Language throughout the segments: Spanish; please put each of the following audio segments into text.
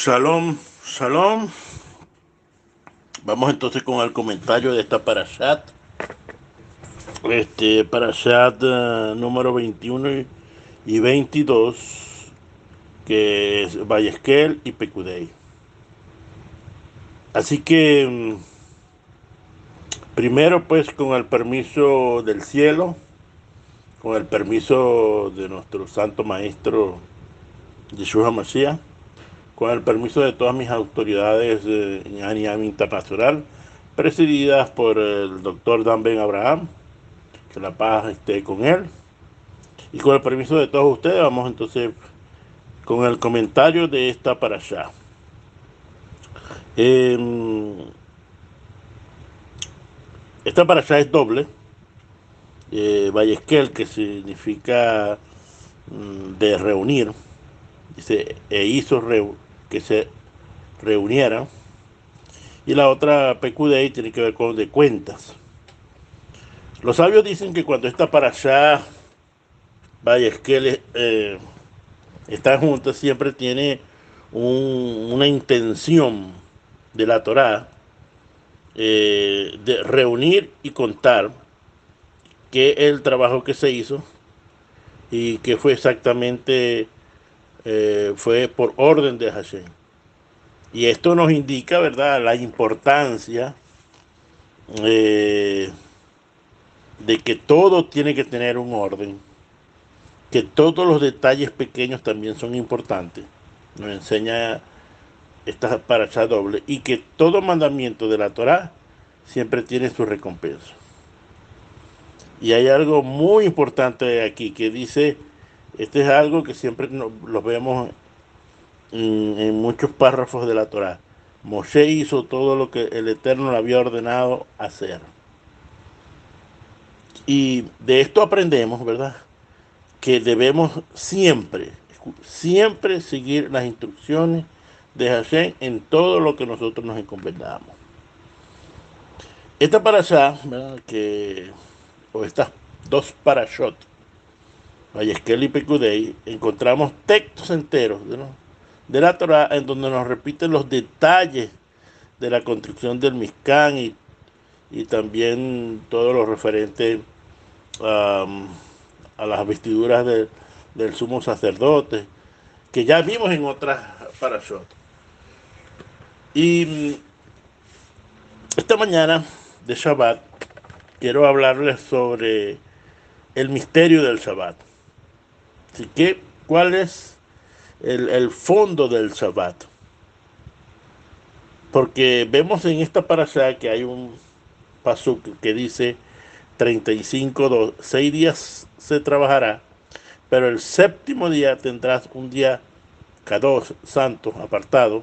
Shalom, shalom. Vamos entonces con el comentario de esta parashat. Parashat número 21 y 22, que es Vayesquel y Pecudei. Así que, primero pues con el permiso del cielo, con el permiso de nuestro santo maestro Yeshua Mashiach, con el permiso de todas mis autoridades en ANIAM Internacional, presididas por el doctor Dan Ben Abraham, que la paz esté con él, y con el permiso de todos ustedes, vamos entonces con el comentario de esta parashá. Esta parashá es doble, Vayesquel, que significa de reunir, dice, hizo que se reunieran, y la otra Pecudei tiene que ver con de cuentas. Los sabios dicen que cuando esta parashá Vayesquel están juntas, siempre tiene una intención de la Torá de reunir y contar qué es el trabajo que se hizo y que fue exactamente, fue por orden de Hashem. Y esto nos indica, ¿verdad?, la importancia eh, de que todo tiene que tener un orden, que todos los detalles pequeños también son importantes. Nos enseña esta parashá doble, y que todo mandamiento de la Torá siempre tiene su recompensa. Y hay algo muy importante aquí que dice, este es algo que siempre lo vemos en muchos párrafos de la Torá. Moshe hizo todo lo que el Eterno le había ordenado hacer. Y de esto aprendemos, ¿verdad?, que debemos siempre seguir las instrucciones de Hashem en todo lo que nosotros nos encomendamos. Esta parashá, ¿verdad?, o estas dos parashot, Vayesquel y Pecudei, encontramos textos enteros, ¿no?, de la Torah, en donde nos repiten los detalles de la construcción del Mishkan y también todo lo referente um, a las vestiduras del sumo sacerdote, que ya vimos en otras parashot. Y esta mañana de Shabbat quiero hablarles sobre el misterio del Shabbat. Así que, ¿cuál es el fondo del Shabbat? Porque vemos en esta parashá que hay un pasuk que dice 35:2, 6 días se trabajará, pero el séptimo día tendrás un día kadosh, santo, apartado,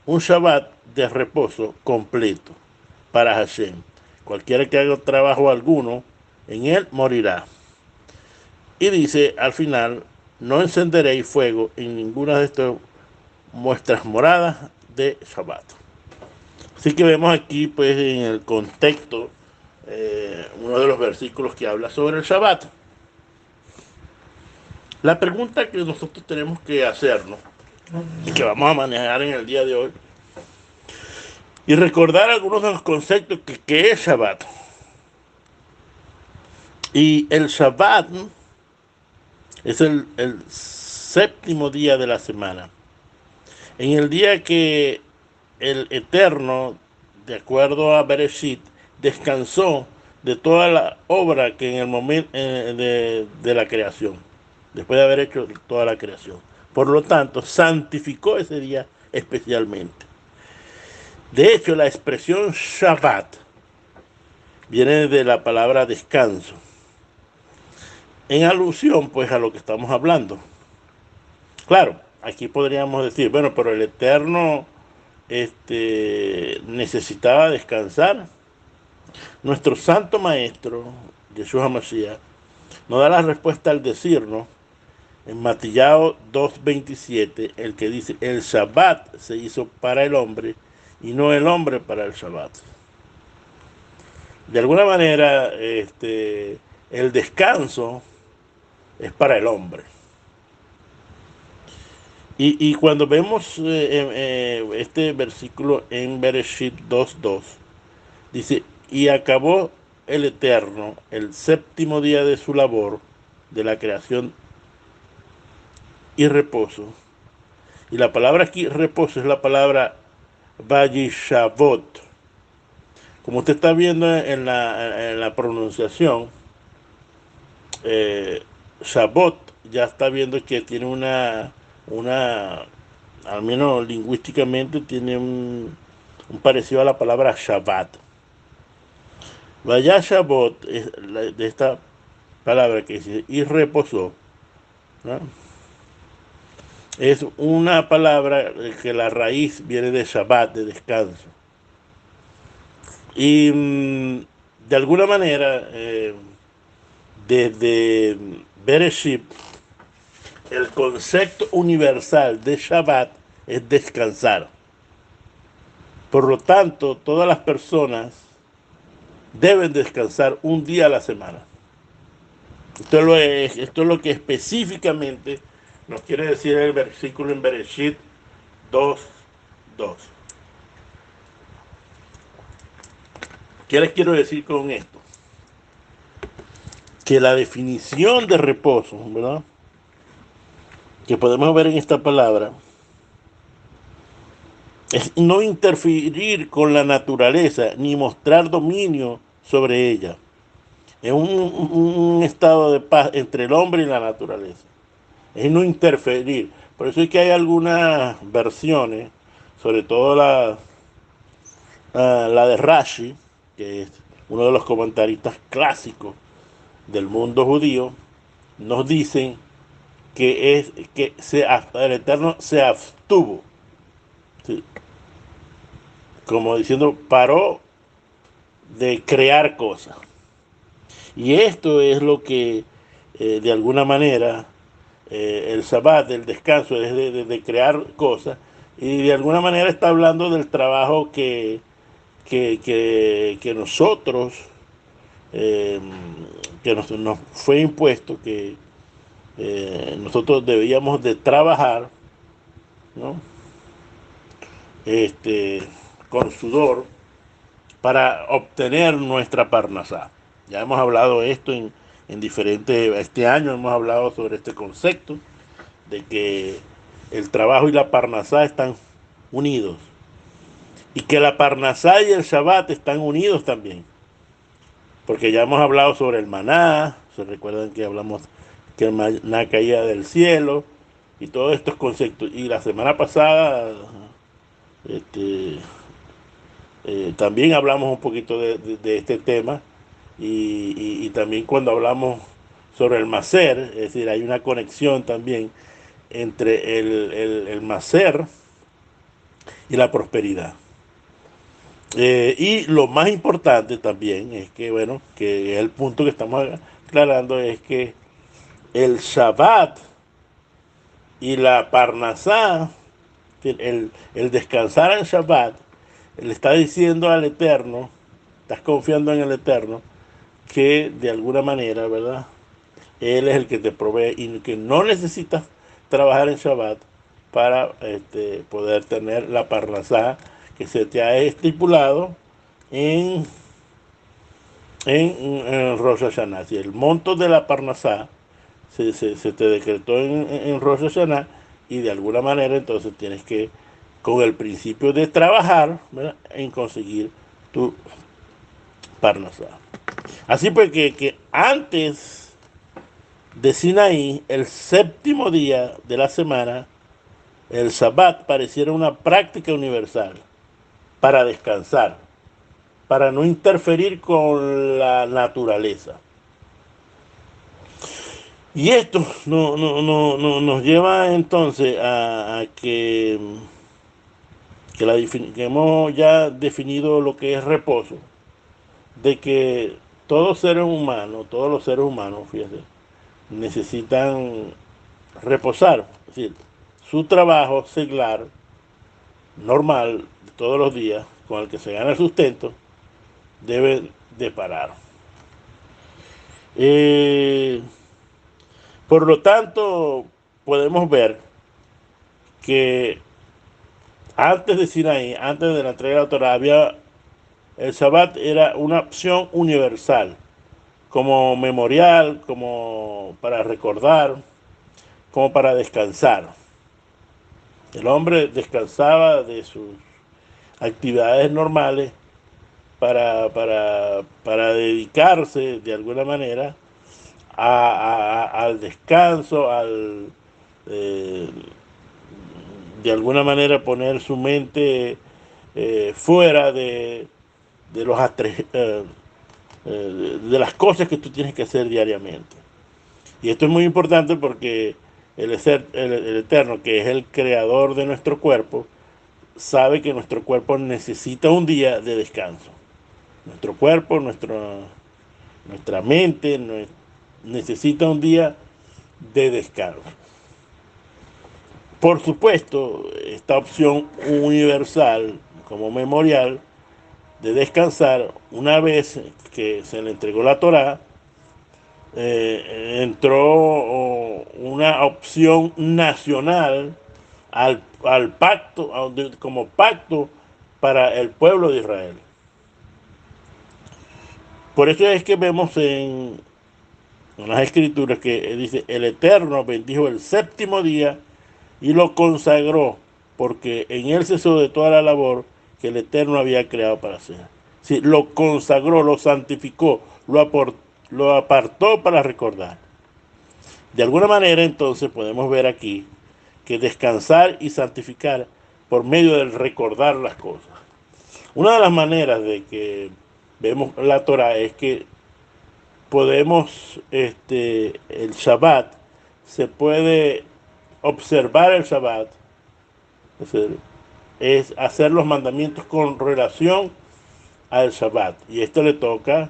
un Shabbat de reposo completo para Hashem. Cualquiera que haga trabajo alguno, en él morirá. Y dice al final, no encenderéis fuego en ninguna de estas muestras moradas de Shabbat. Así que vemos aquí, pues, en el contexto, uno de los versículos que habla sobre el Shabbat. La pregunta que nosotros tenemos que hacernos y que vamos a manejar en el día de hoy y recordar algunos de los conceptos que es Shabbat. Y el Shabbat es el séptimo día de la semana. En el día que el Eterno, de acuerdo a Bereshit, descansó de toda la obra que en el momento de la creación, después de haber hecho toda la creación. Por lo tanto, santificó ese día especialmente. De hecho, la expresión Shabbat viene de la palabra descanso, en alusión pues a lo que estamos hablando. Claro, aquí podríamos decir, bueno, pero el Eterno necesitaba descansar. Nuestro santo maestro, Yeshua Mashiach, nos da la respuesta al decirnos en Matillao 2:27, el que dice, el Shabbat se hizo para el hombre y no el hombre para el Shabbat. De alguna manera, el descanso es para el hombre. Y cuando vemos este versículo en Bereshit 2:2, dice, y acabó el Eterno el séptimo día de su labor, de la creación y reposo. Y la palabra aquí, reposo, es la palabra Vayishavot. Como usted está viendo en la pronunciación, eh, Shabbat ya está viendo que tiene una, al menos lingüísticamente, tiene un parecido a la palabra Shabbat. Vaya Shabbat es de esta palabra que dice y reposó, ¿no? Es una palabra que la raíz viene de Shabbat, de descanso. Y de alguna manera, desde Bereshit, el concepto universal de Shabbat es descansar. Por lo tanto, todas las personas deben descansar un día a la semana. Esto es lo que específicamente nos quiere decir el versículo en Bereshit 2:2. ¿Qué les quiero decir con esto? Que la definición de reposo, ¿verdad?, que podemos ver en esta palabra, es no interferir con la naturaleza ni mostrar dominio sobre ella. Es un estado de paz entre el hombre y la naturaleza. Es no interferir. Por eso es que hay algunas versiones, sobre todo la de Rashi, que es uno de los comentaristas clásicos del mundo judío, nos dicen que es que el Eterno se abstuvo, ¿sí?, como diciendo, paró de crear cosas. Y esto es lo que, de alguna manera, el Shabbat, el descanso, es de crear cosas. Y de alguna manera está hablando del trabajo que nosotros, eh, que nos fue impuesto, que nosotros debíamos de trabajar, ¿no?, este, con sudor para obtener nuestra parnasá. Ya hemos hablado esto en diferentes, este año hemos hablado sobre este concepto de que el trabajo y la parnasá están unidos y que la parnasá y el Shabbat están unidos también, porque ya hemos hablado sobre el maná, se recuerdan que hablamos que el maná caía del cielo y todos estos conceptos, y la semana pasada este, también hablamos un poquito de este tema y también cuando hablamos sobre el macer, es decir, hay una conexión también entre el macer y la prosperidad. Y lo más importante también es que, bueno, que es el punto que estamos aclarando, es que el Shabbat y la Parnasá, el descansar en Shabbat, le está diciendo al Eterno, estás confiando en el Eterno, que de alguna manera, ¿verdad?, Él es el que te provee y que no necesitas trabajar en Shabbat para poder tener la parnasá que se te ha estipulado en, en Rosh Hashanah. Si el monto de la parnasá se te decretó en Rosh Hashanah, y de alguna manera entonces tienes que, con el principio de trabajar, ¿verdad?, en conseguir tu parnasá. Así pues que antes de Sinaí, el séptimo día de la semana, el Shabbat pareciera una práctica universal para descansar, para no interferir con la naturaleza. Y esto nos lleva entonces a que hemos ya definido lo que es reposo, de que todos los seres humanos, fíjense, necesitan reposar, es decir, su trabajo seglar normal de todos los días, con el que se gana el sustento, debe de parar. Eh, por lo tanto, podemos ver que antes de Sinaí, antes de la entrega de la Torah, el Shabbat era una opción universal, como memorial, como para recordar, como para descansar. El hombre descansaba de sus actividades normales para dedicarse de alguna manera al descanso, eh, de alguna manera poner su mente fuera de los de las cosas que tú tienes que hacer diariamente. Y esto es muy importante porque el Eterno, que es el creador de nuestro cuerpo, sabe que nuestro cuerpo necesita un día de descanso. Nuestro cuerpo, nuestra mente necesita un día de descanso. Por supuesto, esta opción universal como memorial de descansar, una vez que se le entregó la Torá, entró una opción nacional al pacto, como pacto para el pueblo de Israel. Por eso es que vemos en las escrituras que dice, el Eterno bendijo el séptimo día y lo consagró, porque en él cesó de toda la labor que el Eterno había creado para hacer. Sí, lo consagró, lo santificó, lo apartó para recordar. De alguna manera, entonces, podemos ver aquí que descansar y santificar por medio del recordar las cosas. Una de las maneras de que vemos la Torah es que podemos, el Shabbat, se puede observar el Shabbat, es hacer los mandamientos con relación al Shabbat. Y esto le toca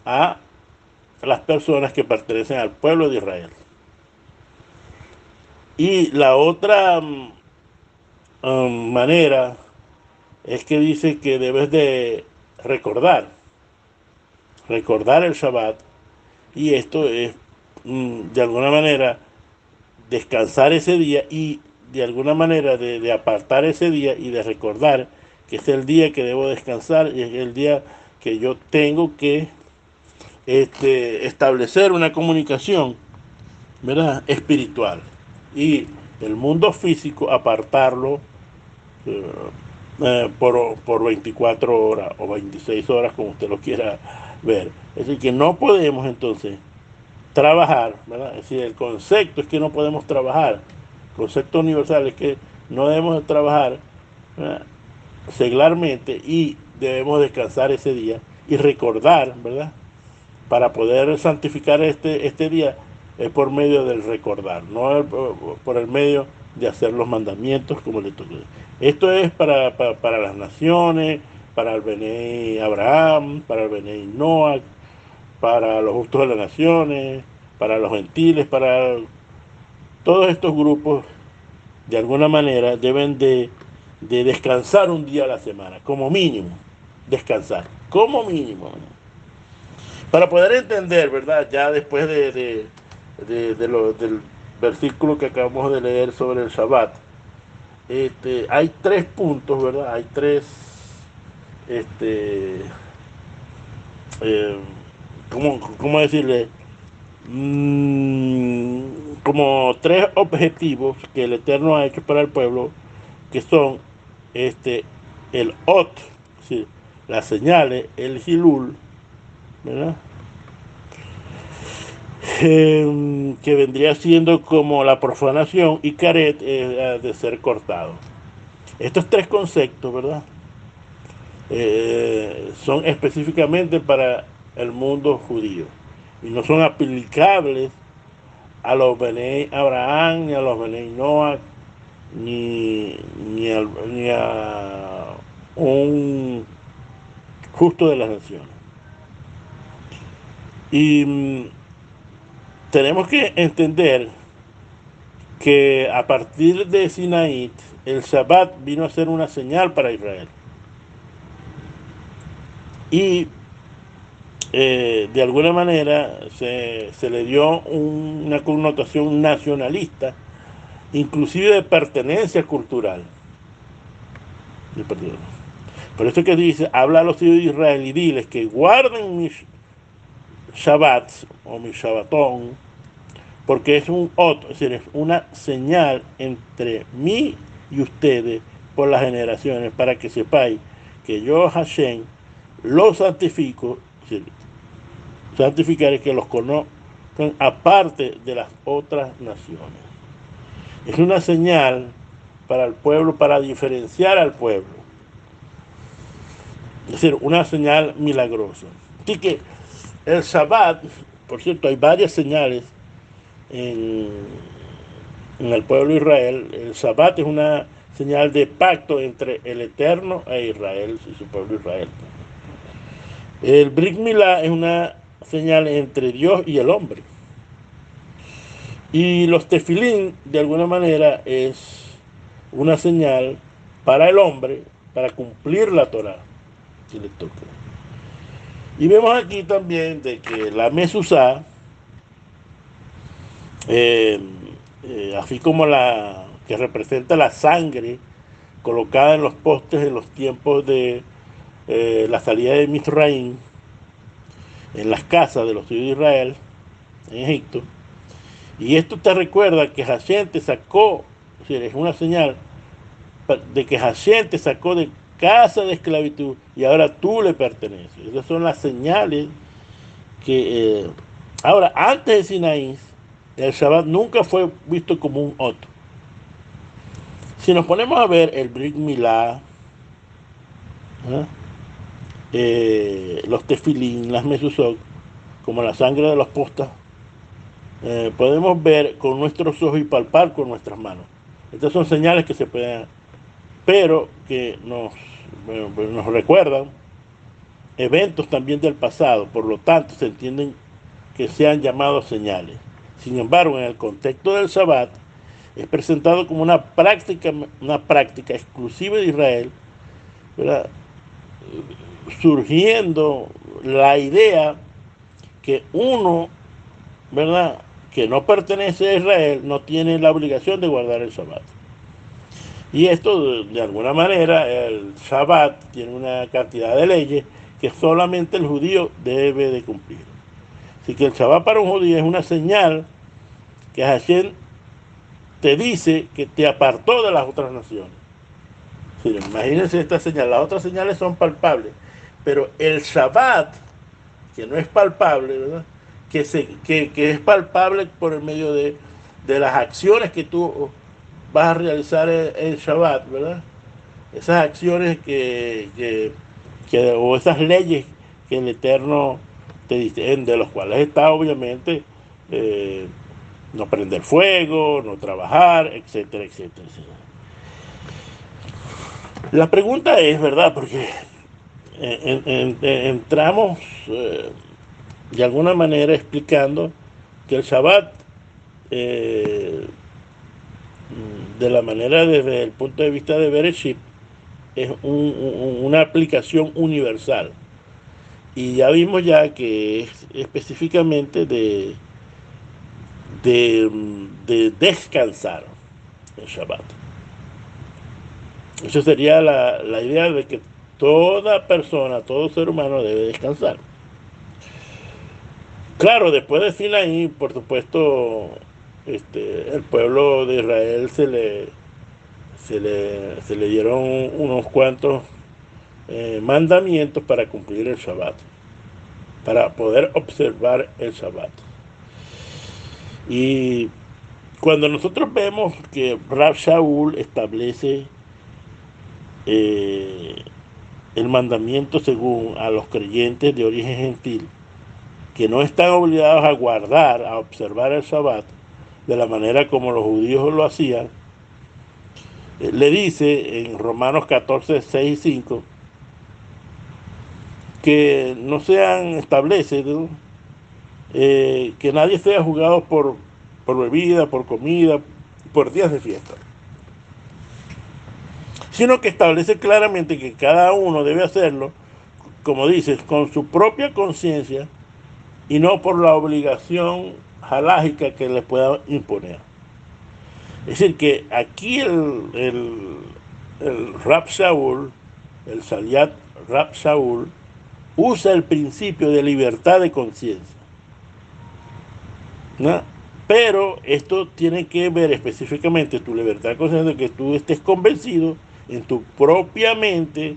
a las personas que pertenecen al pueblo de Israel. Y la otra manera es que dice que debes de recordar el Shabbat, y esto es de alguna manera descansar ese día y de alguna manera de apartar ese día y de recordar que es el día que debo descansar y es el día que yo tengo que establecer una comunicación, ¿verdad?, espiritual, y el mundo físico apartarlo eh, por 24 horas o 26 horas, como usted lo quiera ver. Es decir, que no podemos entonces trabajar, ¿verdad? Es decir, el concepto es que no podemos trabajar. El concepto universal es que no debemos trabajar, ¿verdad?, seglarmente, y debemos descansar ese día y recordar, ¿verdad? Para poder santificar este día es por medio del recordar, no por el medio de hacer los mandamientos como le toca. Esto es para las naciones, para el Bené Abraham, para el Bené Noah, para los justos de las naciones, para los gentiles, para todos estos grupos. De alguna manera deben de descansar un día a la semana, como mínimo, descansar, como mínimo, para poder entender, ¿verdad? Ya después del versículo que acabamos de leer sobre el Shabbat, hay tres puntos, ¿verdad? Hay tres, este, eh, ¿cómo decirle? Como tres objetivos que el Eterno ha hecho para el pueblo, que son este, el Ot, ¿sí?, las señales, el Hilul, ¿verdad?, que vendría siendo como la profanación, y Karet, de ser cortado. Estos tres conceptos, ¿verdad?, son específicamente para el mundo judío y no son aplicables a los Bené Abraham, ni a los Bené Noah, ni a un justo de las naciones. Y tenemos que entender que a partir de Sinaí, el Shabbat vino a ser una señal para Israel. Y de alguna manera se le dio una connotación nacionalista inclusive de pertenencia cultural. Por eso que dice, habla a los hijos de Israel y diles que guarden mis Shabbats o mi Shabbatón, porque es un otro, es decir, es una señal entre mí y ustedes por las generaciones, para que sepáis que yo, Hashem, los santifico, es decir, santificaré que los conozcan aparte de las otras naciones. Es una señal para el pueblo, para diferenciar al pueblo. Es decir, una señal milagrosa. Así que el Shabbat, por cierto, hay varias señales en, en el pueblo de Israel. El Shabbat es una señal de pacto entre el Eterno e Israel y su pueblo Israel. El Brit Milá es una señal entre Dios y el hombre. Y los tefilín, de alguna manera, es una señal para el hombre, para cumplir la Torah, si le toca. Y vemos aquí también de que la Mesuzá, así como la que representa la sangre colocada en los postes en los tiempos de la salida de Misraim, en las casas de los hijos de Israel, en Egipto, y esto te recuerda que Hashem te sacó, es decir, es una señal de que Hashem te sacó de casa de esclavitud y ahora tú le perteneces. Esas son las señales que... ahora, antes de Sinaí, el Shabbat nunca fue visto como un otro. Si nos ponemos a ver el Brit Milá, los tefilín, las mesuzot, como la sangre de los postas, podemos ver con nuestros ojos y palpar con nuestras manos. Estas son señales que se pueden, pero que nos recuerdan eventos también del pasado, por lo tanto se entienden que sean llamados señales. Sin embargo, en el contexto del Shabbat, es presentado como una práctica exclusiva de Israel, ¿verdad? Surgiendo la idea que uno, ¿verdad?, que no pertenece a Israel, no tiene la obligación de guardar el Shabbat. Y esto, de alguna manera, el Shabbat tiene una cantidad de leyes que solamente el judío debe de cumplir. Así que el Shabbat para un judío es una señal que Hashem te dice que te apartó de las otras naciones. Sí, imagínense esta señal. Las otras señales son palpables, pero el Shabbat, que no es palpable, ¿verdad?, que es palpable por el medio de las acciones que tú vas a realizar el Shabbat, ¿verdad? Esas acciones o esas leyes que el Eterno te dice, de los cuales está obviamente no prender fuego, no trabajar, etcétera, etcétera, etcétera. La pregunta es, ¿verdad?, porque entramos de alguna manera explicando que el Shabbat, de la manera desde el punto de vista de Bereshit, es una aplicación universal. Y ya vimos ya que es específicamente de descansar el Shabbat. Eso sería la idea de que toda persona, todo ser humano debe descansar. Claro, después de Sinaí, por supuesto, el pueblo de Israel se le dieron unos cuantos mandamientos para cumplir el Shabbat, para poder observar el Shabbat. Y cuando nosotros vemos que Rab Shaul establece el mandamiento según a los creyentes de origen gentil, que no están obligados a guardar, a observar el Shabbat de la manera como los judíos lo hacían, le dice en Romanos 14, 6 y 5 que no sean, establece, ¿no?, que nadie sea juzgado por bebida, por comida, por días de fiesta, sino que establece claramente que cada uno debe hacerlo, como dices, con su propia conciencia y no por la obligación halágica que le pueda imponer. Es decir, que aquí el Rab Shaul, el Saliat Rab Shaul, usa el principio de libertad de conciencia, ¿no? Pero esto tiene que ver específicamente tu libertad de conciencia, que tú estés convencido en tu propia mente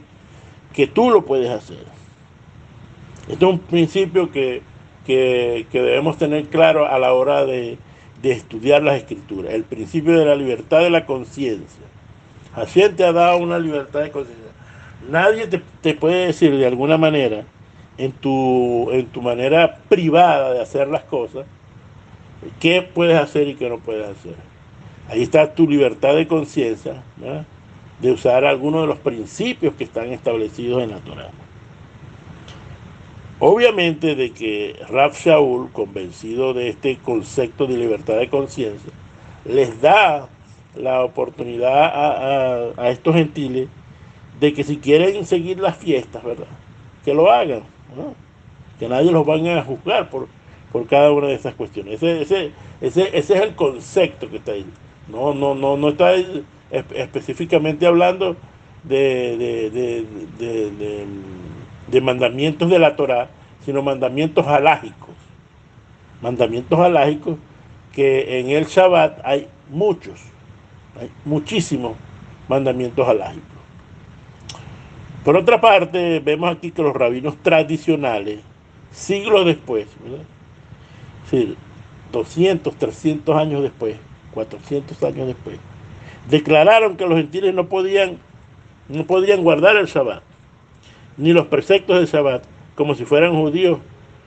que tú lo puedes hacer. Esto es un principio que debemos tener claro a la hora de estudiar las escrituras. El principio de la libertad de la conciencia. Hashem te ha dado una libertad de conciencia. Nadie te puede decir de alguna manera, en tu manera privada de hacer las cosas, qué puedes hacer y qué no puedes hacer. Ahí está tu libertad de conciencia, ¿verdad?, de usar algunos de los principios que están establecidos en la Torah. Obviamente de que Rav Shaul, convencido de este concepto de libertad de conciencia, les da la oportunidad a estos gentiles de que si quieren seguir las fiestas, ¿verdad?, que lo hagan, ¿no?, que nadie los van a juzgar por cada una de esas cuestiones. Ese es el concepto que está ahí. No está específicamente hablando de, de, de, de, de, de mandamientos de la Torah, sino mandamientos halágicos. Mandamientos halágicos que en el Shabbat hay muchísimos mandamientos halágicos. Por otra parte, vemos aquí que los rabinos tradicionales, siglos después, ¿verdad?, sí, 200, 300 años después, 400 años después, declararon que los gentiles no podían guardar el Shabbat, ni los preceptos del Shabbat, como si fueran judíos,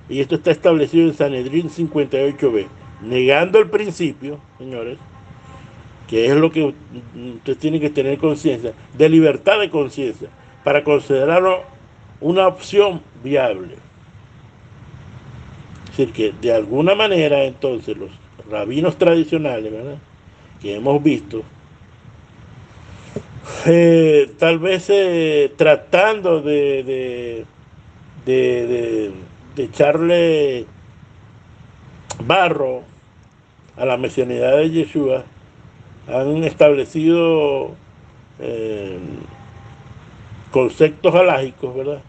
y esto está establecido en Sanedrín 58b, negando el principio, señores, que es lo que usted tiene que tener conciencia, de libertad de conciencia, para considerarlo una opción viable. Es decir, que de alguna manera entonces los rabinos tradicionales, ¿verdad?, que hemos visto, tal vez tratando de echarle barro a la mesianidad de Yeshua, han establecido conceptos halágicos, ¿verdad?,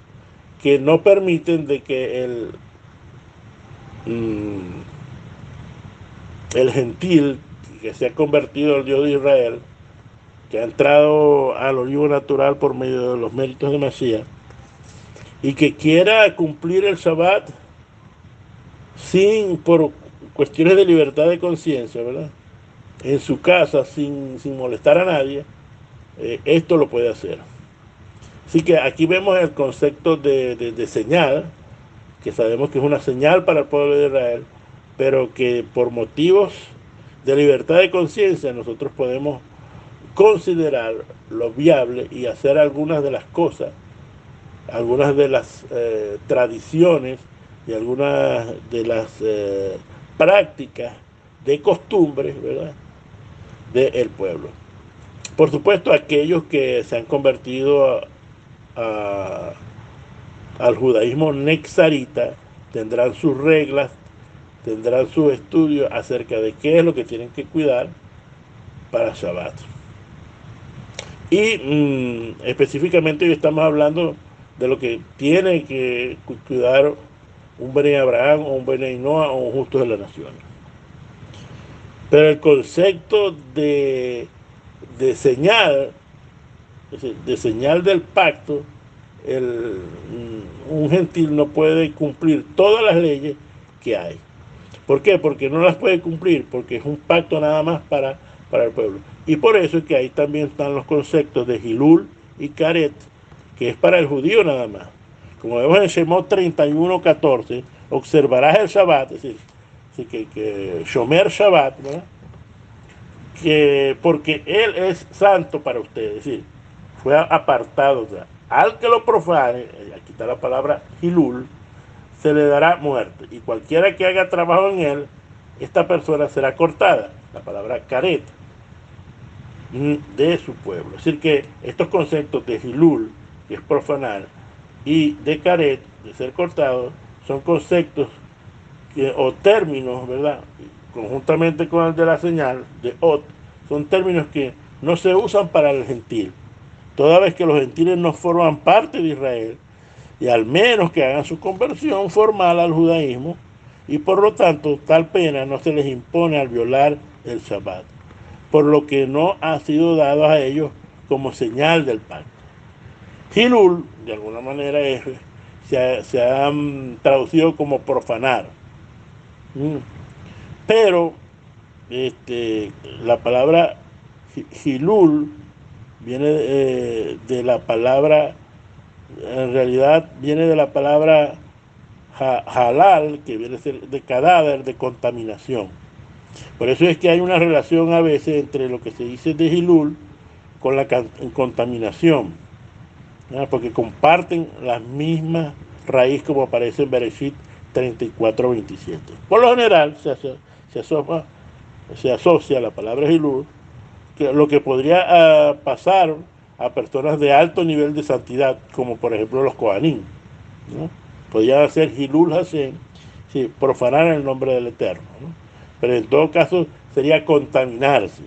que no permiten de que el gentil que se ha convertido al Dios de Israel, que ha entrado al olivo natural por medio de los méritos de Masías, y que quiera cumplir el Shabbat por cuestiones de libertad de conciencia, ¿verdad?, en su casa, sin molestar a nadie, esto lo puede hacer. Así que aquí vemos el concepto de señal, que sabemos que es una señal para el pueblo de Israel, pero que por motivos de libertad de conciencia nosotros podemos considerar lo viable y hacer algunas de las cosas, algunas de las tradiciones y algunas de las prácticas de costumbres, ¿verdad?, del pueblo. Por supuesto, aquellos que se han convertido al judaísmo nexarita tendrán sus reglas, tendrán sus estudios acerca de qué es lo que tienen que cuidar para Shabbat. Y específicamente hoy estamos hablando de lo que tiene que cuidar un Bnei Abraham o un Bnei Noah o un justo de la nación. Pero el concepto de señal, de señal del pacto, un gentil no puede cumplir todas las leyes que hay. ¿Por qué? Porque no las puede cumplir, porque es un pacto nada más para el pueblo. Y por eso es que ahí también están los conceptos de Hilul y Karet, que es para el judío nada más. Como vemos en Shemot 31:14, observarás el Shabbat, es decir, que Shomer Shabbat, ¿verdad?, porque él es santo para ustedes, es decir, fue apartado. O sea, al que lo profane, aquí está la palabra Hilul, se le dará muerte, y cualquiera que haga trabajo en él, esta persona será cortada, la palabra Karet, de su pueblo. Es decir, que estos conceptos de Hilul, que es profanar, y de Karet, de ser cortado, son conceptos o términos, ¿verdad?, conjuntamente con el de la señal de Ot, son términos que no se usan para el gentil, toda vez que los gentiles no forman parte de Israel, y al menos que hagan su conversión formal al judaísmo, y por lo tanto tal pena no se les impone al violar el Shabbat, por lo que no ha sido dado a ellos como señal del pacto. Hilul, de alguna manera, se ha traducido como profanar. Pero la palabra Hilul viene de la palabra, en realidad viene de la palabra halal, que viene a ser de cadáver, de contaminación. Por eso es que hay una relación a veces entre lo que se dice de Hilul con la contaminación, ¿no? Porque comparten las mismas raíz como aparece en Bereshit 34:27. Por lo general se asocia la palabra Hilul que lo que podría pasar a personas de alto nivel de santidad, como por ejemplo los Kohanim, ¿no? Podría ser Hilul Hashem, sí, profanar el nombre del Eterno, ¿no? Pero en todo caso sería contaminarse,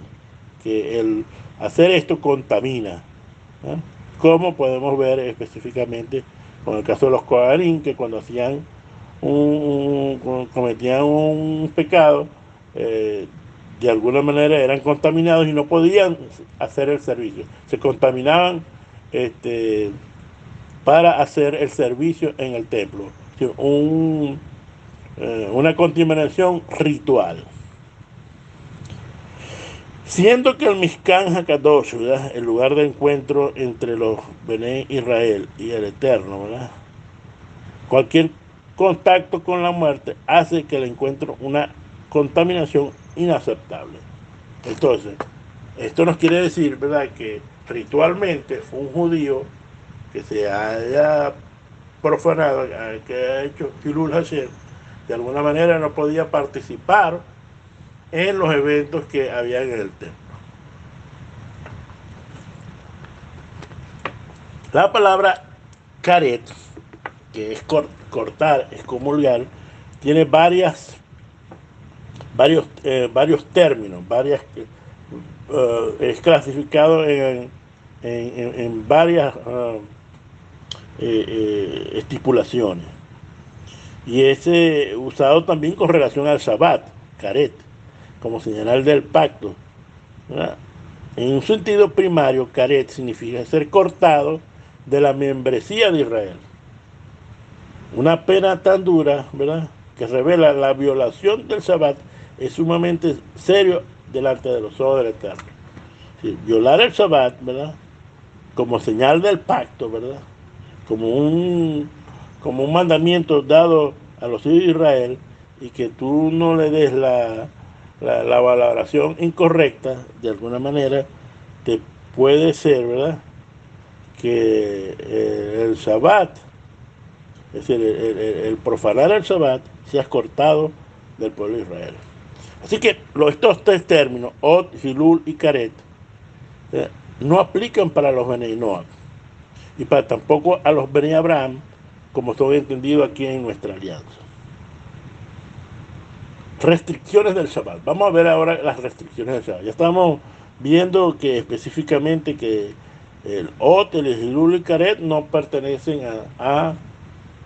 que el hacer esto contamina, ¿no? Como podemos ver específicamente con el caso de los Kohanim, que cuando hacían cometían un pecado, de alguna manera eran contaminados y no podían hacer el servicio. Se contaminaban para hacer el servicio en el templo. Una contaminación ritual. Siendo que el Mishkan Hakadosh, ¿verdad?, el lugar de encuentro entre los Bené Israel y el Eterno, ¿verdad?, cualquier contacto con la muerte hace que el encuentro una contaminación inaceptable. Entonces, esto nos quiere decir, ¿verdad?, que ritualmente un judío que se haya profanado, que haya hecho Hilul Hashem, de alguna manera no podía participar en los eventos que había en el templo. La palabra karet, que es cortar, excomulgar, tiene varios términos, es clasificado en varias estipulaciones. Y es usado también con relación al Shabbat, karet, como señal del pacto, ¿verdad? En un sentido primario, karet significa ser cortado de la membresía de Israel. Una pena tan dura, ¿verdad?, que revela la violación del Shabbat es sumamente serio delante de los ojos del Eterno. Sí, violar el Shabbat, ¿verdad?, como señal del pacto, ¿verdad?, como un mandamiento dado a los hijos de Israel, y que tú no le des la valoración incorrecta, de alguna manera, te puede ser, ¿verdad?, que el Shabbat, es decir, el profanar el Shabbat, seas cortado del pueblo de Israel. Así que estos tres términos, Od, Hilul y Karet, no aplican para los Bnei Noach y tampoco a los Bnei Abraham, como son entendidos aquí en nuestra alianza. Restricciones del Shabbat. Vamos a ver ahora las restricciones del Shabbat. Ya estamos viendo que específicamente que el Od, el Hilul y Karet no pertenecen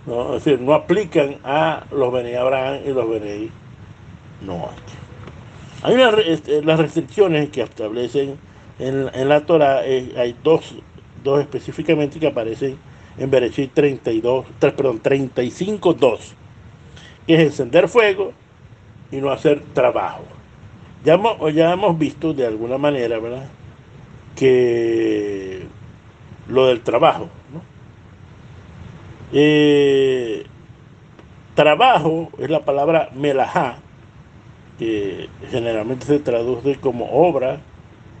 no, es decir, no aplican a los Bnei Abraham y los Bnei Noach. Hay las restricciones que establecen en la Torah, hay dos específicamente que aparecen en Bereshit 35:2, que es encender fuego y no hacer trabajo. Ya hemos visto de alguna manera, ¿verdad?, que lo del trabajo, ¿no? Trabajo es la palabra melajá, que generalmente se traduce como obra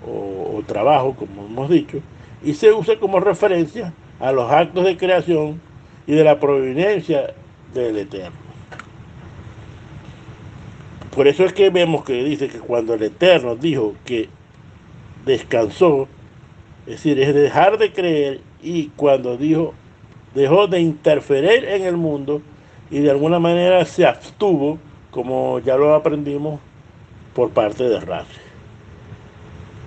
o trabajo, como hemos dicho, y se usa como referencia a los actos de creación y de la providencia del Eterno. Por eso es que vemos que dice que cuando el Eterno dijo que descansó, es decir, es dejar de creer, y cuando dejó de interferir en el mundo y de alguna manera se abstuvo, como ya lo aprendimos por parte de Rashi.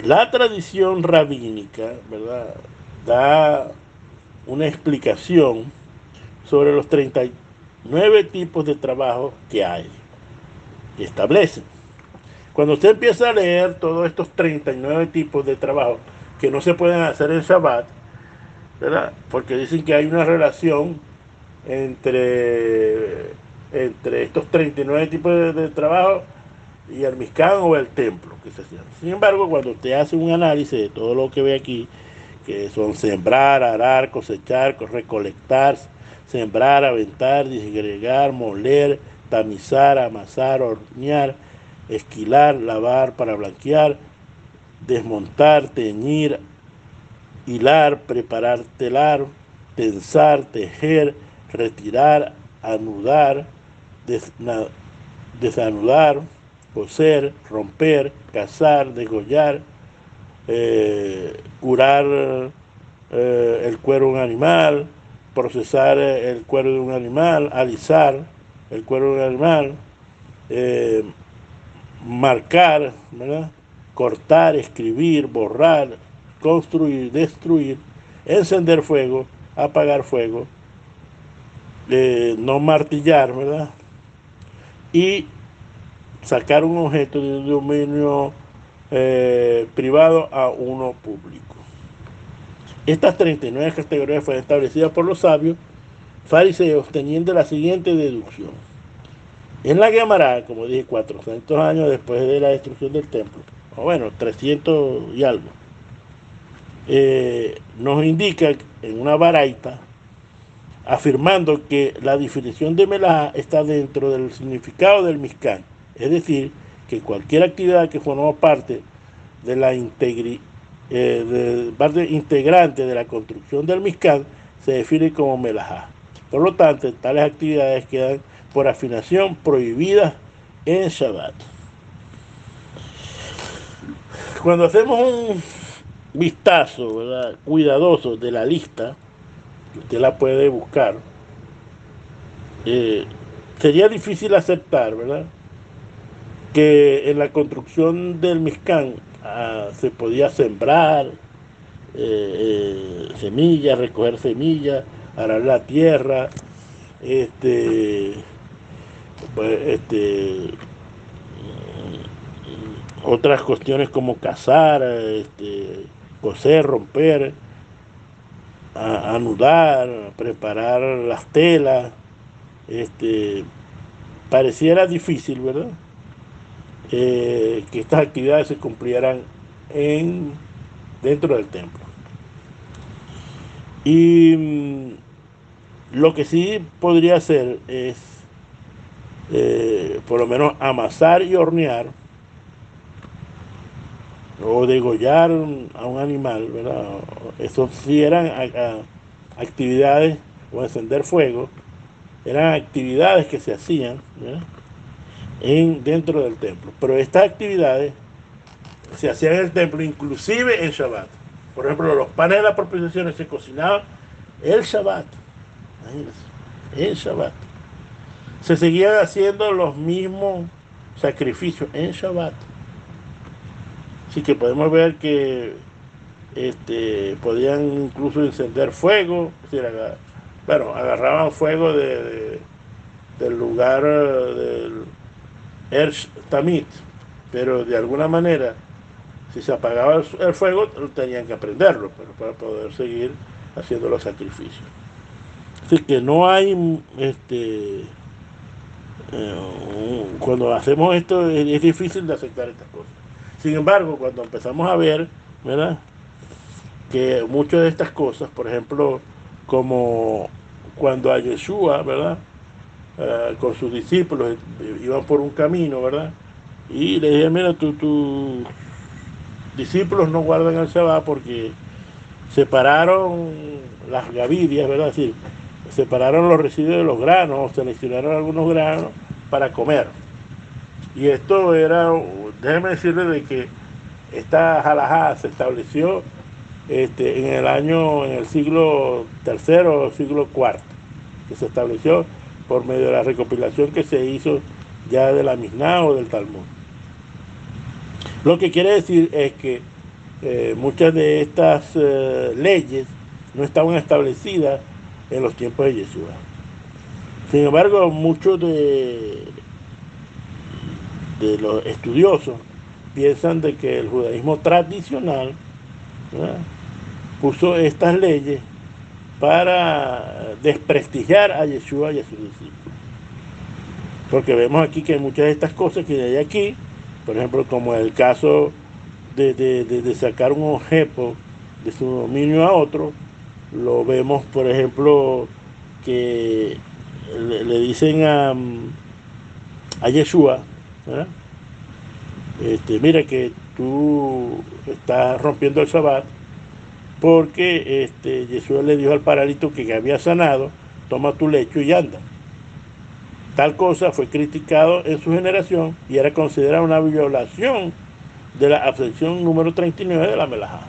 La tradición rabínica, ¿verdad?, da una explicación sobre los 39 tipos de trabajo que hay, que establecen. Cuando usted empieza a leer todos estos 39 tipos de trabajo que no se pueden hacer en Shabbat, ¿verdad?, porque dicen que hay una relación entre, entre estos 39 tipos de trabajo y el Mizcán o el templo que se hacía. Sin embargo, cuando usted hace un análisis de todo lo que ve aquí, que son sembrar, arar, cosechar, recolectar, sembrar, aventar, disgregar, moler, tamizar, amasar, hornear, esquilar, lavar para blanquear, desmontar, teñir, hilar, preparar, telar, tensar, tejer, retirar, anudar, desanudar, coser, romper, cazar, degollar, curar el cuero de un animal, procesar el cuero de un animal, alisar el cuero de un animal, eh, marcar, ¿verdad?, cortar, escribir, borrar, construir, destruir, encender fuego, apagar fuego, no martillar, ¿verdad?, y sacar un objeto de un dominio privado a uno público. Estas 39 categorías fueron establecidas por los sabios fariseos teniendo la siguiente deducción. En la Gemara, como dije, 400 años después de la destrucción del templo, o bueno, 300 y algo, nos indica en una baraita afirmando que la definición de Melajá está dentro del significado del Mizcán, es decir, que cualquier actividad que forma parte de la parte integrante de la construcción del Mizcán se define como Melajá. Por lo tanto, tales actividades quedan por afinación prohibidas en Shabbat. Cuando hacemos un vistazo, ¿verdad?, cuidadoso de la lista, usted la puede buscar, sería difícil aceptar, ¿verdad?, que en la construcción del Mizcán se podía sembrar semillas, recoger semillas, arar la tierra, pues, otras cuestiones como cazar, coser, romper, anudar, preparar las telas, pareciera difícil, ¿verdad?, que estas actividades se cumplieran dentro del templo. Y lo que sí podría hacer es, por lo menos, amasar y hornear, o degollar a un animal, ¿verdad? Eso sí eran actividades, o encender fuego, eran actividades que se hacían, ¿verdad?, dentro del templo. Pero estas actividades se hacían en el templo, inclusive en Shabbat. Por ejemplo, los panes de las propiciaciones se cocinaban el Shabbat. En Shabbat. Se seguían haciendo los mismos sacrificios en Shabbat. Así que podemos ver que podían incluso encender fuego, es decir, agarraban fuego del lugar del Ersh Tamit, pero de alguna manera, si se apagaba el fuego, tenían que prenderlo, pero para poder seguir haciendo los sacrificios. Así que no hay, cuando hacemos esto es difícil de aceptar estas cosas. Sin embargo, cuando empezamos a ver, ¿verdad?, que muchas de estas cosas, por ejemplo, como cuando a Yeshua, ¿verdad?, con sus discípulos iban por un camino, ¿verdad?, y le dije, mira, tus discípulos no guardan el Shabbat porque separaron las gavidias, ¿verdad?, es decir, separaron los residuos de los granos, seleccionaron algunos granos para comer. Y esto era, déjeme decirle de que esta halajá se estableció en el siglo III o siglo IV, que se estableció por medio de la recopilación que se hizo ya de la Misná o del Talmud. Lo que quiere decir es que muchas de estas leyes no estaban establecidas en los tiempos de Yeshua. Sin embargo, muchos de los estudiosos piensan de que el judaísmo tradicional, ¿verdad?, puso estas leyes para desprestigiar a Yeshua y a sus discípulos. Porque vemos aquí que muchas de estas cosas que hay aquí, por ejemplo, como el caso de sacar un objeto de su dominio a otro, lo vemos, por ejemplo, que le dicen a Yeshua, ¿verdad?, mira que tú estás rompiendo el Shabbat, porque Yeshua le dijo al paralítico que había sanado, toma tu lecho y anda. Tal cosa fue criticado en su generación y era considerada una violación de la abstención número 39 de la Melajá,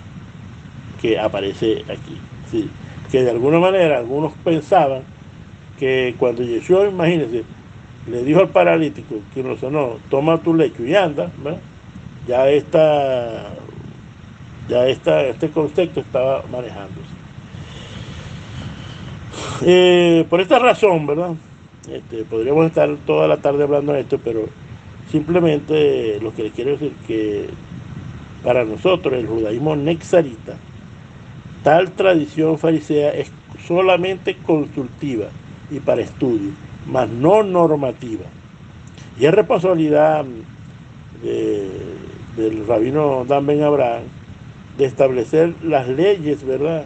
que aparece aquí. Sí, que de alguna manera algunos pensaban que cuando Yeshua, imagínense, le dijo al paralítico que no sanó, toma tu lecho y anda, ¿verdad?, este concepto estaba manejándose. Por esta razón, ¿verdad? Podríamos estar toda la tarde hablando de esto, pero simplemente lo que les quiero decir que para nosotros el judaísmo nexarita, tal tradición farisea es solamente consultiva y para estudio, mas no normativa. Y es responsabilidad del rabino Dan Ben Abraham de establecer las leyes, ¿verdad?,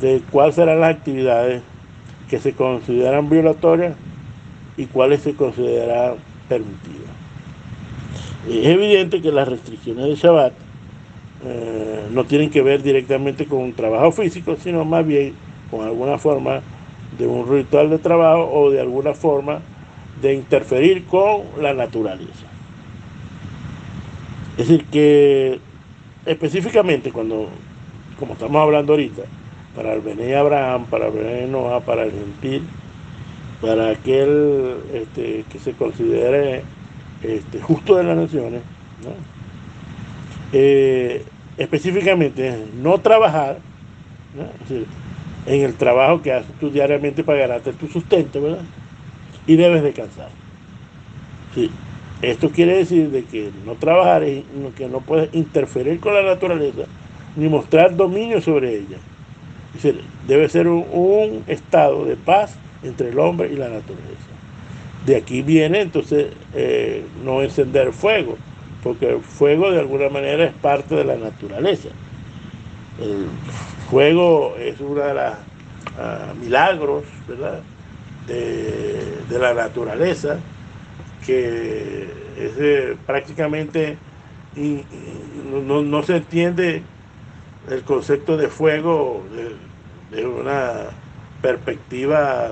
de cuáles serán las actividades que se consideran violatorias y cuáles se consideran permitidas. Es evidente que las restricciones de Shabbat no tienen que ver directamente con un trabajo físico, sino más bien con alguna forma de un ritual de trabajo o de alguna forma de interferir con la naturaleza. Es decir, que específicamente como estamos hablando ahorita, para el Bené Abraham, para el Bené Noah, para el gentil, para aquel que se considere justo de las naciones, ¿no? Específicamente no trabajar, ¿no? Es decir, en el trabajo que haces tú diariamente para ganarte tu sustento, ¿verdad? Y debes descansar. Sí. Esto quiere decir de que no trabajar es que no puedes interferir con la naturaleza ni mostrar dominio sobre ella. Es decir, debe ser un estado de paz entre el hombre y la naturaleza. De aquí viene entonces no encender fuego, porque el fuego de alguna manera es parte de la naturaleza. El fuego es una de las milagros, ¿verdad?, de la naturaleza, que es prácticamente no se entiende el concepto de fuego de una perspectiva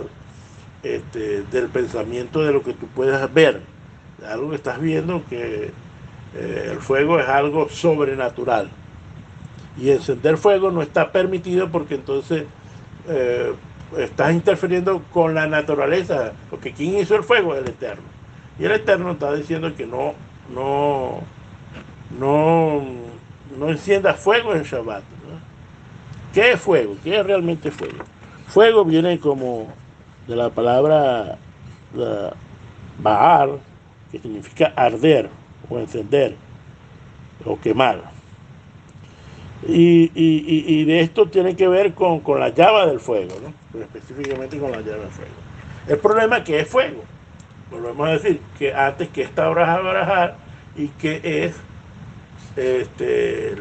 del pensamiento de lo que tú puedas ver, algo que estás viendo, que el fuego es algo sobrenatural. Y encender fuego no está permitido porque entonces estás interfiriendo con la naturaleza, porque ¿quién hizo el fuego? El Eterno. Y el Eterno está diciendo que no encienda fuego en Shabbat, ¿no? ¿Qué es fuego? ¿Qué es realmente fuego? Fuego viene como de la palabra Baar, que significa arder o encender o quemar. Y de esto tiene que ver con la llama del fuego, ¿no? Pero específicamente con la llama del fuego. El problema es que es fuego. Volvemos a decir que antes que está barajar y que es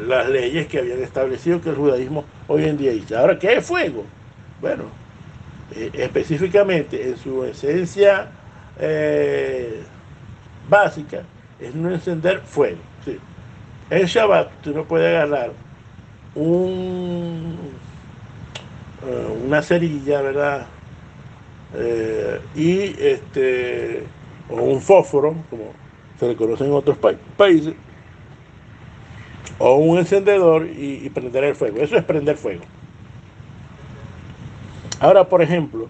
las leyes que habían establecido que el judaísmo hoy en día dice. Ahora, ¿qué es fuego? Bueno, específicamente en su esencia básica es no encender fuego. ¿Sí? En Shabbat tú no puedes agarrar una cerilla, ¿verdad? O un fósforo, como se le conoce en otros países, o un encendedor y prender el fuego. Eso es prender fuego. Ahora, por ejemplo,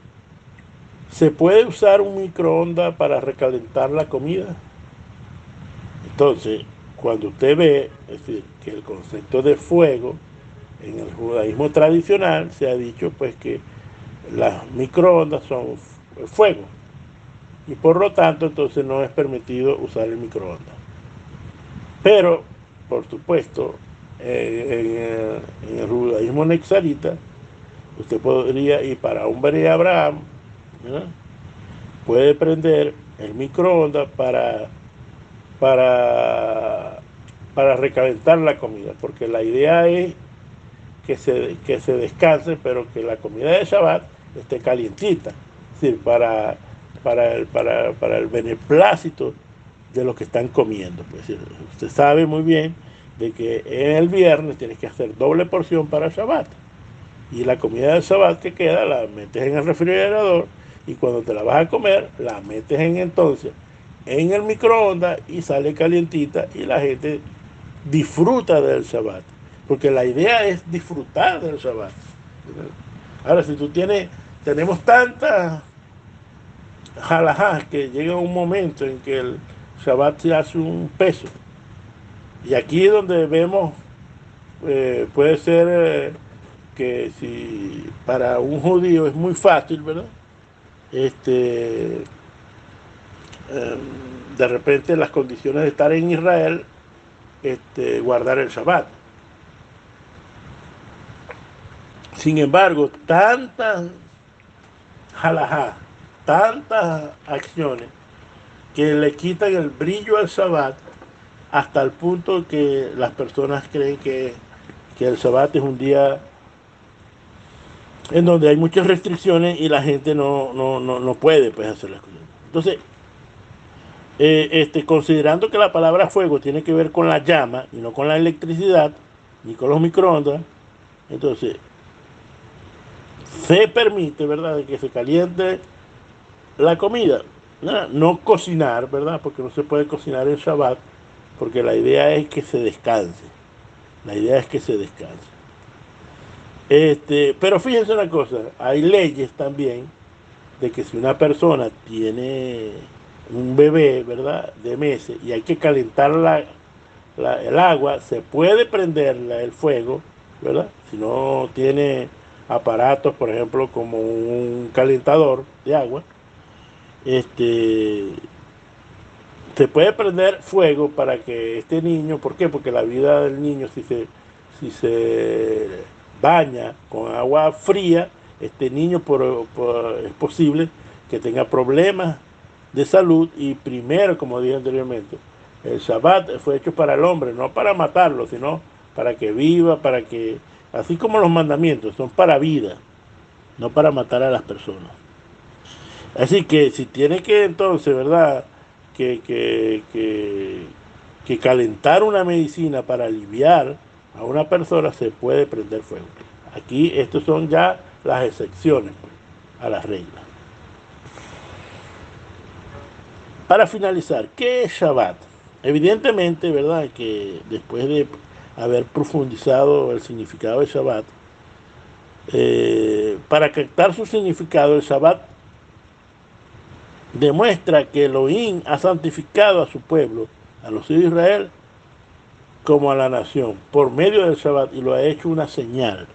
¿se puede usar un microondas para recalentar la comida? Entonces, cuando usted ve, es decir, que el concepto de fuego en el judaísmo tradicional se ha dicho pues que las microondas son fuego y por lo tanto entonces no es permitido usar el microondas. Pero, por supuesto, en el judaísmo nexarita, usted podría ir para un Bnei Abraham, ¿verdad? Puede prender el microondas para, para recalentar la comida, porque la idea es que se descanse, pero que la comida de Shabbat esté calientita, es decir, para el beneplácito de lo que están comiendo. Pues, usted sabe muy bien de que en el viernes tienes que hacer doble porción para Shabbat. Y la comida del Shabbat que queda la metes en el refrigerador y cuando te la vas a comer la metes entonces en el microondas y sale calientita y la gente disfruta del Shabbat. Porque la idea es disfrutar del Shabbat. Ahora, si tenemos tantas halajás que llega un momento en que el Shabbat se hace un peso. Y aquí es donde vemos, puede ser que si para un judío es muy fácil, ¿verdad? De repente las condiciones de estar en Israel, guardar el Shabbat. Sin embargo, tantas halajá, tantas acciones que le quitan el brillo al Shabbat hasta el punto que las personas creen que el Shabbat es un día en donde hay muchas restricciones y la gente no puede pues, hacer las cosas. Entonces, considerando que la palabra fuego tiene que ver con la llama y no con la electricidad ni con los microondas, entonces se permite, ¿verdad?, que se caliente la comida. No cocinar, ¿verdad?, porque no se puede cocinar en Shabbat, porque la idea es que se descanse. La idea es que se descanse. Pero fíjense una cosa, hay leyes también de que si una persona tiene un bebé, ¿verdad?, de meses y hay que calentar el agua, se puede prender el fuego, ¿verdad? Si no tiene aparatos, por ejemplo, como un calentador de agua, se puede prender fuego para que este niño, ¿por qué? Porque la vida del niño, si se baña con agua fría, este niño es posible que tenga problemas de salud y primero, como dije anteriormente, el Shabbat fue hecho para el hombre, no para matarlo, sino para que viva, así como los mandamientos, son para vida, no para matar a las personas. Así que si tiene que entonces, ¿verdad?, que calentar una medicina para aliviar a una persona, se puede prender fuego. Aquí estos son ya las excepciones a las reglas. Para finalizar, ¿qué es Shabbat? Evidentemente, ¿verdad?, que después de haber profundizado el significado de Shabbat, para captar su significado, el Shabbat demuestra que Elohim ha santificado a su pueblo, a los hijos de Israel, como a la nación, por medio del Shabbat, y lo ha hecho una señal.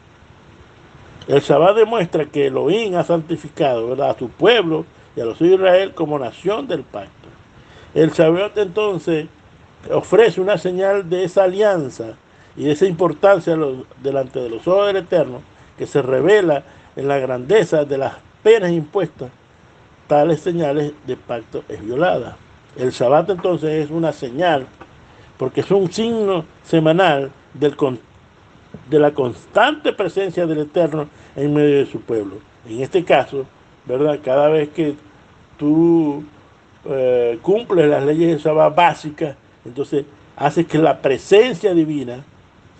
El Shabbat demuestra que Elohim ha santificado, ¿verdad?, a su pueblo y a los hijos de Israel como nación del pacto. El Shabbat entonces ofrece una señal de esa alianza y de esa importancia delante de los ojos del Eterno, que se revela en la grandeza de las penas impuestas. Tales señales de pacto es violada. El Shabbat entonces es una señal, porque es un signo semanal de la constante presencia del Eterno en medio de su pueblo. En este caso, ¿verdad?, cada vez que tú cumples las leyes de Shabbat básicas, entonces hace que la presencia divina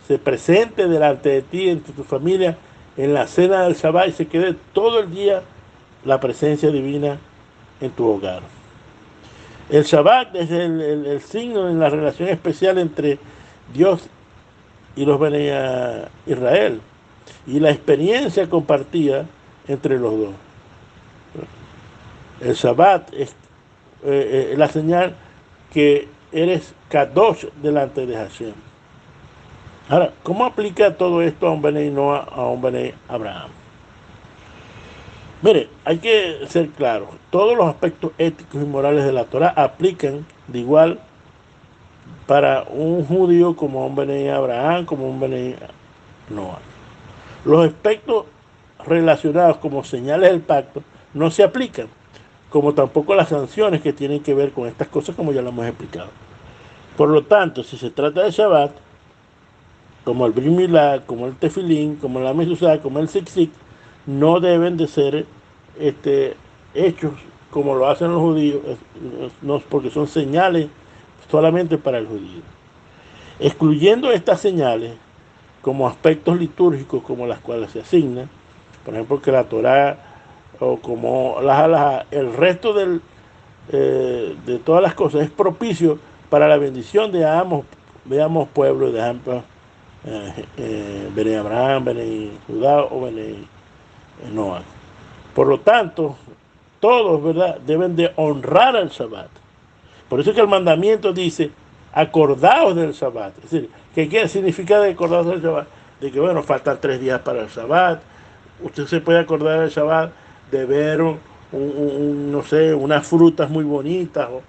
se presente delante de ti, entre tu familia, en la cena del Shabbat, y se quede todo el día la presencia divina en tu hogar. El Shabbat es el signo en la relación especial entre Dios y los Bnei Israel y la experiencia compartida entre los dos. El Shabbat es la señal que eres kadosh delante de Hashem. Ahora, ¿cómo aplica todo esto a un Benei Noah, a un Benei Abraham? Mire, hay que ser claros, todos los aspectos éticos y morales de la Torah aplican de igual para un judío como un Benei Abraham, como un Benei Noah. Los aspectos relacionados como señales del pacto no se aplican, como tampoco las sanciones que tienen que ver con estas cosas, como ya lo hemos explicado. Por lo tanto, si se trata de Shabbat, como el Brit Milá, como el Tefilín, como la Mezuzá, como el Tzitzit, no deben de ser hechos como lo hacen los judíos, no, porque son señales solamente para el judío. Excluyendo estas señales como aspectos litúrgicos como las cuales se asignan, por ejemplo que la Torá o como las halajá, el resto de todas las cosas es propicio para la bendición de ambos pueblos, de ambos Benei Abraham, Benei Judá o Benei Noah. Por lo tanto, todos, ¿verdad?, deben de honrar al Shabbat. Por eso es que el mandamiento dice, acordaos del Shabbat. Es decir, ¿qué significa de acordaos del Shabbat? De que, bueno, faltan 3 días para el Shabbat. Usted se puede acordar del Shabbat de ver, no sé, unas frutas muy bonitas o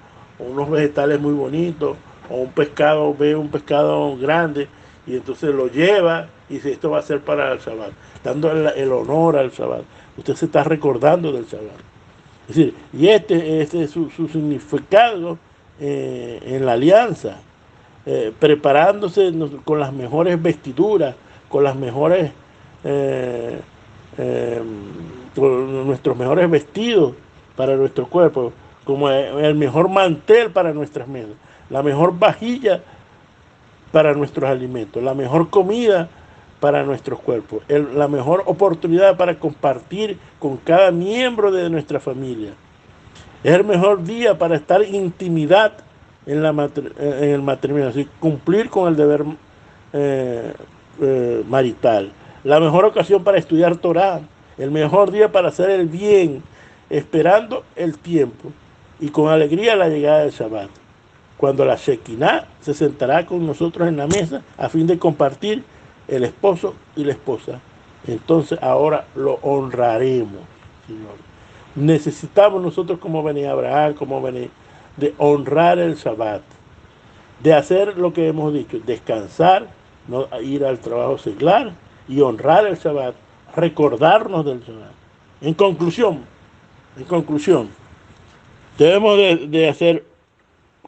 unos vegetales muy bonitos o un pescado, ve un pescado grande y entonces lo lleva y dice, esto va a ser para el Shabbat, dando el honor al Shabbat. Usted se está recordando del Shabbat. Es decir, y este es su significado en la alianza, preparándose con las mejores vestiduras, con las mejores, eh, eh, con nuestros mejores vestidos para nuestro cuerpo, como el mejor mantel para nuestras mesas, la mejor vajilla para nuestros alimentos, la mejor comida para nuestros cuerpos, la mejor oportunidad para compartir con cada miembro de nuestra familia. Es el mejor día para estar en intimidad en el matrimonio, así cumplir con el deber marital. La mejor ocasión para estudiar Torah, el mejor día para hacer el bien, esperando el tiempo y con alegría la llegada del Shabbat, cuando la Shekinah se sentará con nosotros en la mesa a fin de compartir el esposo y la esposa. Entonces ahora lo honraremos, Señor. Necesitamos nosotros como Benei Abraham, como Benei, de honrar el Shabbat, de hacer lo que hemos dicho, descansar, no ir al trabajo seglar y honrar el Shabbat, recordarnos del Shabbat. En conclusión, debemos de hacer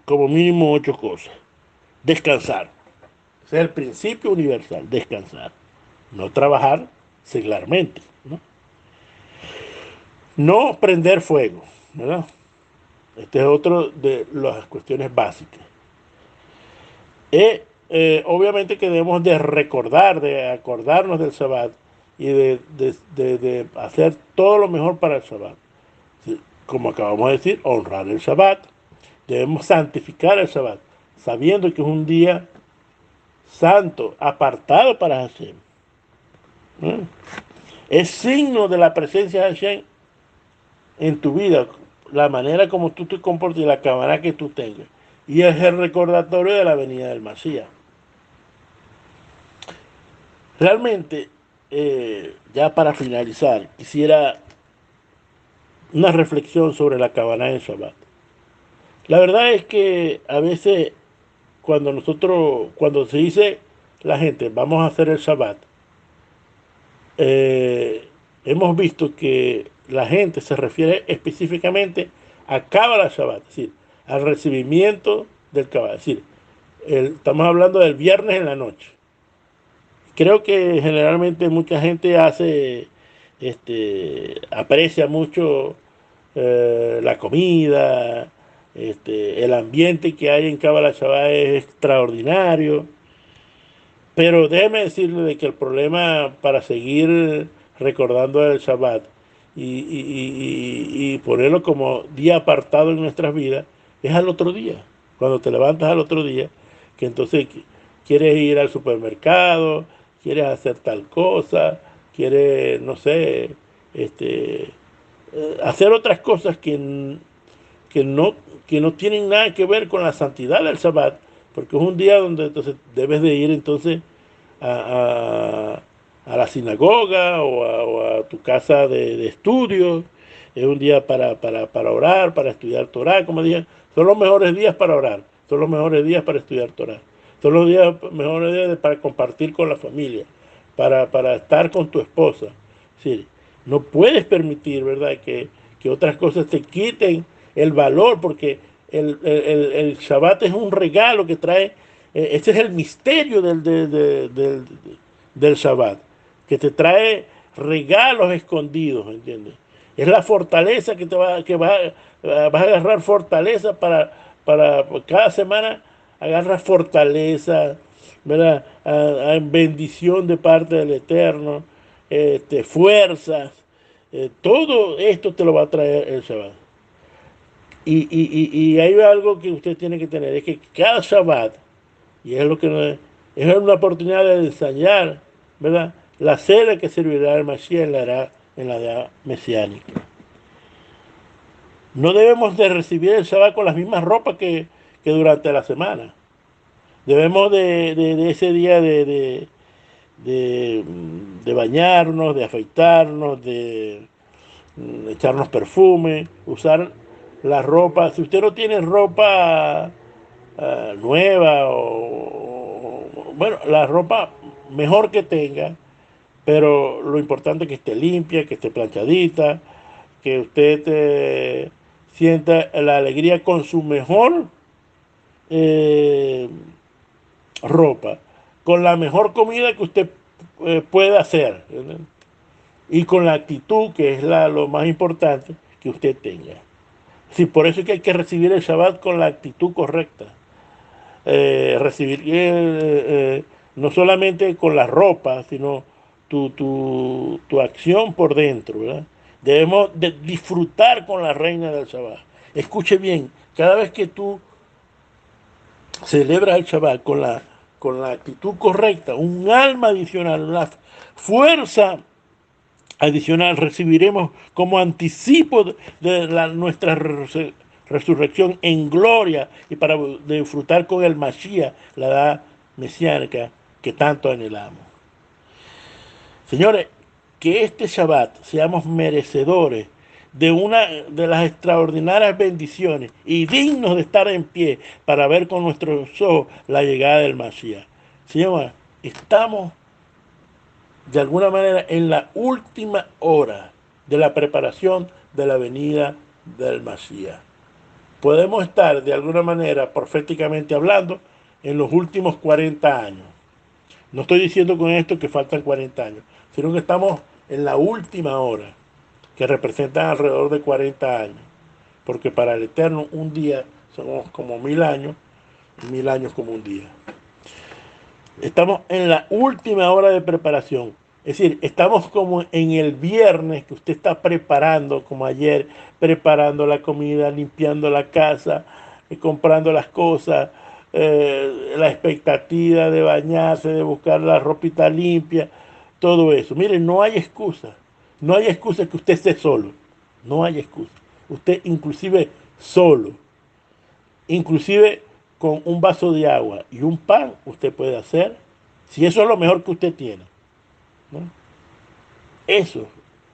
como mínimo 8 cosas. Descansar. Ese es el principio universal, descansar. No trabajar seglarmente. No prender fuego, ¿verdad? Este es otro de las cuestiones básicas. Obviamente que debemos de recordar, de acordarnos del Shabbat y de hacer todo lo mejor para el Shabbat. Como acabamos de decir, honrar el Shabbat. Debemos santificar el Shabbat, sabiendo que es un día santo, apartado para Hashem. Es signo de la presencia de Hashem en tu vida, la manera como tú te comportas y la cámara que tú tengas. Y es el recordatorio de la venida del Masías. Realmente, ya para finalizar, quisiera una reflexión sobre la Kavaná del Shabbat. La verdad es que a veces cuando se dice la gente, vamos a hacer el Shabbat, hemos visto que la gente se refiere específicamente a Kabbalah Shabbat, es decir, al recibimiento del Kabbalah, es decir, estamos hablando del viernes en la noche. Creo que generalmente mucha gente aprecia mucho la comida, el ambiente que hay en Kabbalah Shabbat es extraordinario. Pero déjeme decirle de que el problema para seguir recordando el Shabbat y ponerlo como día apartado en nuestras vidas es al otro día. Cuando te levantas al otro día, que entonces quieres ir al supermercado, quieres hacer tal cosa, quieres, no sé, hacer otras cosas que no, que no tienen nada que ver con la santidad del Shabbat, porque es un día donde entonces debes de ir entonces a, a la sinagoga o a tu casa de estudios. Es un día para orar, para estudiar Torah, como dije. Son los mejores días para orar, son los mejores días para estudiar Torah, son los mejores días para compartir con la familia, para estar con tu esposa. Sí, no puedes permitir, ¿verdad?, que otras cosas te quiten el valor, porque el Shabbat es un regalo que trae, ese es el misterio del Shabbat, que te trae regalos escondidos, ¿entiendes? Es la fortaleza vas a agarrar fortaleza para cada semana agarras fortaleza, ¿verdad? A bendición de parte del Eterno, fuerzas, todo esto te lo va a traer el Shabbat. Y hay algo que usted tiene que tener, es que cada Shabbat, y es lo que es una oportunidad de ensayar, ¿verdad?, la cena que servirá el Mashiach en la edad mesiánica. No debemos de recibir el Shabbat con las mismas ropas que durante la semana. Debemos de ese día de bañarnos, de afeitarnos, de echarnos perfume, usar la ropa. Si usted no tiene ropa nueva bueno, la ropa mejor que tenga, pero lo importante es que esté limpia, que esté planchadita, que usted sienta la alegría con su mejor eh, ropa, con la mejor comida que usted pueda hacer, ¿verdad?, y con la actitud, que es lo más importante, que usted tenga. Sí, por eso es que hay que recibir el Shabbat con la actitud correcta. Recibir no solamente con la ropa, sino tu acción por dentro, ¿verdad? Debemos de disfrutar con la reina del Shabbat. Escuche bien, cada vez que tú celebras el Shabbat con la actitud correcta, un alma adicional, una fuerza adicional, recibiremos como anticipo de nuestra resurrección en gloria y para disfrutar con el Mashiach, la edad mesiánica que tanto anhelamos. Señores, que este Shabbat seamos merecedores de una de las extraordinarias bendiciones y dignos de estar en pie para ver con nuestros ojos la llegada del Mashiach. Señor, estamos de alguna manera en la última hora de la preparación de la venida del Mashiach. Podemos estar de alguna manera, proféticamente hablando, en los últimos 40 años. No estoy diciendo con esto que faltan 40 años, sino que estamos en la última hora, que representan alrededor de 40 años. Porque para el Eterno un día somos como 1000 años, y 1000 años como un día. Estamos en la última hora de preparación. Es decir, estamos como en el viernes que usted está preparando, como ayer, preparando la comida, limpiando la casa, comprando las cosas, la expectativa de bañarse, de buscar la ropita limpia, todo eso. Miren, no hay excusa. No hay excusa que usted esté solo. No hay excusa. Usted inclusive solo, inclusive con un vaso de agua y un pan, usted puede hacer, si eso es lo mejor que usted tiene, ¿no? Eso,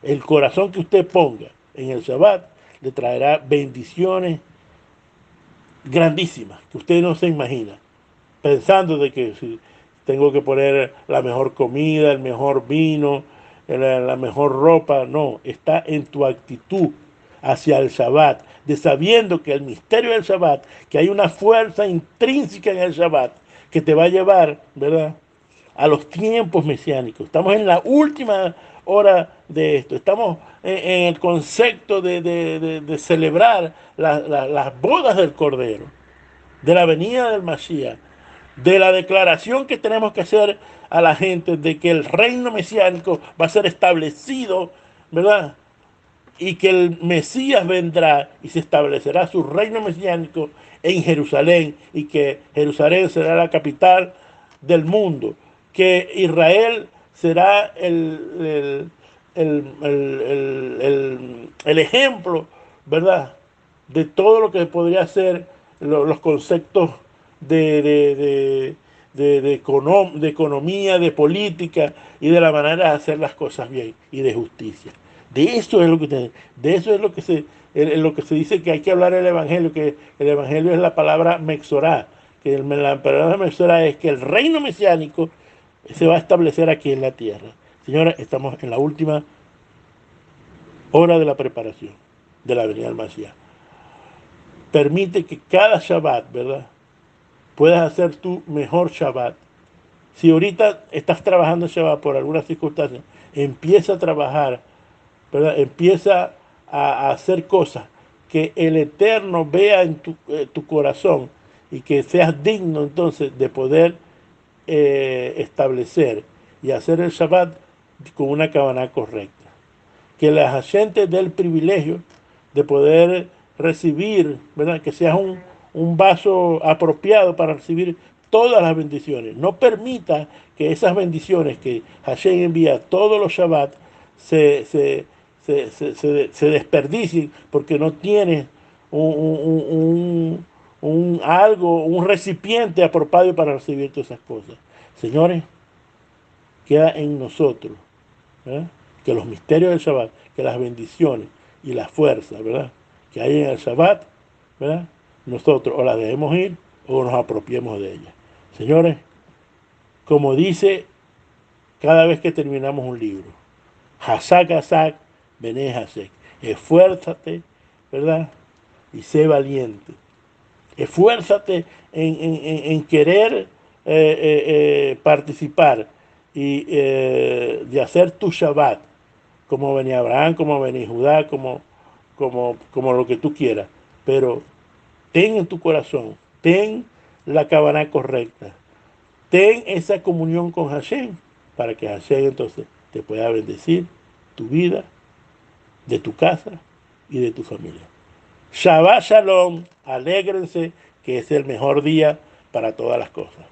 el corazón que usted ponga en el Shabbat, le traerá bendiciones grandísimas que usted no se imagina. Pensando de que si tengo que poner la mejor comida, el mejor vino, la mejor ropa, no, está en tu actitud hacia el Shabbat, de sabiendo que el misterio del Shabbat, que hay una fuerza intrínseca en el Shabbat que te va a llevar, ¿verdad?, a los tiempos mesiánicos. Estamos en la última hora de esto. Estamos en el concepto de celebrar las bodas del Cordero, de la venida del Mashiach, de la declaración que tenemos que hacer a la gente de que el reino mesiánico va a ser establecido, ¿verdad?, y que el Mesías vendrá y se establecerá su reino mesiánico en Jerusalén, y que Jerusalén será la capital del mundo, que Israel será el ejemplo, ¿verdad?, de todo lo que podría ser los conceptos de, de, de, de economía, de política y de la manera de hacer las cosas bien y de justicia. De eso es lo que, de eso es lo que se dice que hay que hablar el Evangelio, que el Evangelio es la palabra mexorá, que la palabra mexorá es que el reino mesiánico se va a establecer aquí en la tierra. Señora, estamos en la última hora de la preparación de la venida del Mesías. Permite que cada Shabbat, ¿verdad?, puedas hacer tu mejor Shabbat. Si ahorita estás trabajando en Shabbat por alguna circunstancia, empieza a trabajar, ¿verdad? Empieza a hacer cosas que el Eterno vea en tu corazón y que seas digno entonces de poder establecer y hacer el Shabbat con una cabana correcta. Que la gente dé el privilegio de poder recibir, ¿verdad? Que sea un vaso apropiado para recibir todas las bendiciones. No permita que esas bendiciones que Hashem envía todos los Shabbat se desperdicien porque no tienes un recipiente apropiado para recibir todas esas cosas. Señores, queda en nosotros, ¿verdad?, que los misterios del Shabbat, que las bendiciones y las fuerzas, ¿verdad?, que hay en el Shabbat, ¿verdad?, nosotros o las dejemos ir o nos apropiemos de ellas. Señores, como dice cada vez que terminamos un libro, Hasak Hasak, Bene Hasek, esfuérzate, ¿verdad?, y sé valiente. Esfuérzate en querer participar y de hacer tu Shabbat, como venía Abraham, como venía Judá, como lo que tú quieras. Pero ten en tu corazón, ten la cabana correcta, ten esa comunión con Hashem, para que Hashem entonces te pueda bendecir tu vida, de tu casa y de tu familia. Shabbat Shalom, alégrense, que es el mejor día para todas las cosas.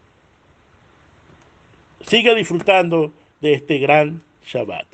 Siga disfrutando de este gran Shabbat.